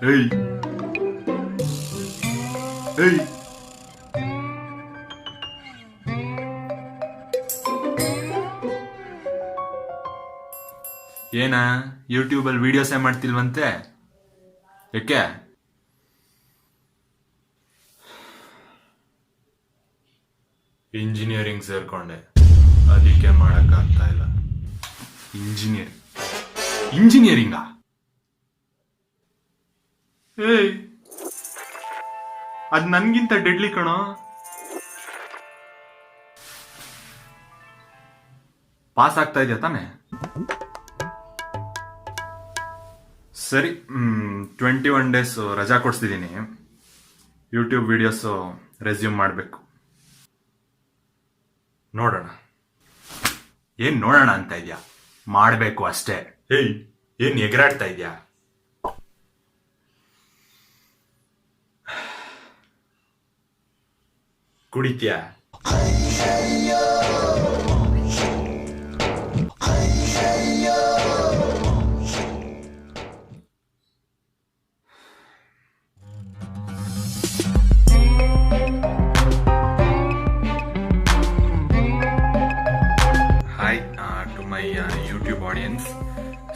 ಏಯ್ ಏಯ್ ಏನ ಯೂಟ್ಯೂಬಲ್ಲಿ ವಿಡಿಯೋಸೇ ಮಾಡ್ತಿಲ್ವಂತೆ? ಯಾಕೆ? ಇಂಜಿನಿಯರಿಂಗ್ ಸೇರ್ಕೊಂಡೆ, ಅದಕ್ಕೆ ಮಾಡಕ್ಕಾಗ್ತಾ ಇಲ್ಲ. ಇಂಜಿನಿಯರಿಂಗಾ? ಏಯ್, ಅದ್ ನನ್ಗಿಂತ ಡೆಡ್ಲಿ ಕಣೋ. ಪಾಸ್ ಆಗ್ತಾ ಇದೆಯಾ ತಾನೆ? ಸರಿ, 21 days ರಜಾ ಕೊಡ್ಸ್ತಿದ್ದೀನಿ. ಯೂಟ್ಯೂಬ್ ವಿಡಿಯೋಸ್ ರೆಸ್ಯೂಮ್ ಮಾಡಬೇಕು. ನೋಡೋಣ. ಏನ್ ನೋಡೋಣ ಅಂತ ಇದೆಯಾ? ಮಾಡಬೇಕು ಅಷ್ಟೇ. ಏಯ್, ಏನ್ ಎಗರಾಡ್ತಾ ಇದೆಯಾ? ಕುಡಿತ್ಯಾ? Hi to my YouTube audience.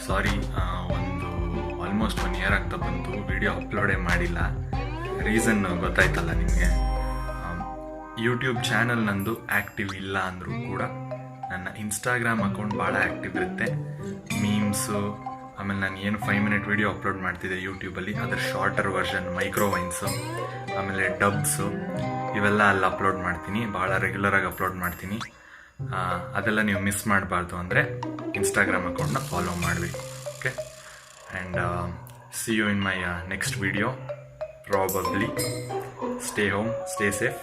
Sorry, ಒಂದು ಆಲ್ಮೋಸ್ಟ್ 1 year ಆಗ್ತಾ ಬಂತು ವಿಡಿಯೋ ಅಪ್ಲೋಡೇ ಮಾಡಿಲ್ಲ. ರೀಸನ್ ಗೊತ್ತಾಯ್ತಲ್ಲ ನಿಮಗೆ. ಯೂಟ್ಯೂಬ್ ಚಾನಲ್ ನಂದು ಆ್ಯಕ್ಟಿವ್ ಇಲ್ಲ ಅಂದರೂ ಕೂಡ ನನ್ನ ಇನ್ಸ್ಟಾಗ್ರಾಮ್ ಅಕೌಂಟ್ ಭಾಳ ಆ್ಯಕ್ಟಿವ್ ಇರುತ್ತೆ. ಮೀಮ್ಸು, ಆಮೇಲೆ ನಾನು ಏನು 5 minute ವಿಡಿಯೋ ಅಪ್ಲೋಡ್ ಮಾಡ್ತಿದ್ದೆ ಯೂಟ್ಯೂಬಲ್ಲಿ, ಅದರ ಶಾರ್ಟರ್ ವರ್ಷನ್, ಮೈಕ್ರೋವೈನ್ಸು, ಆಮೇಲೆ ಡಬ್ಸು, ಇವೆಲ್ಲ ಅಲ್ಲಿ ಅಪ್ಲೋಡ್ ಮಾಡ್ತೀನಿ. ಭಾಳ ರೆಗ್ಯುಲರಾಗಿ ಅಪ್ಲೋಡ್ ಮಾಡ್ತೀನಿ. ಅದೆಲ್ಲ ನೀವು ಮಿಸ್ ಮಾಡಬಾರ್ದು ಅಂದರೆ ಇನ್ಸ್ಟಾಗ್ರಾಮ್ ಅಕೌಂಟ್ನ ಫಾಲೋ ಮಾಡಬೇಕು. Okay, and see you in my next video probably. Stay home, stay safe.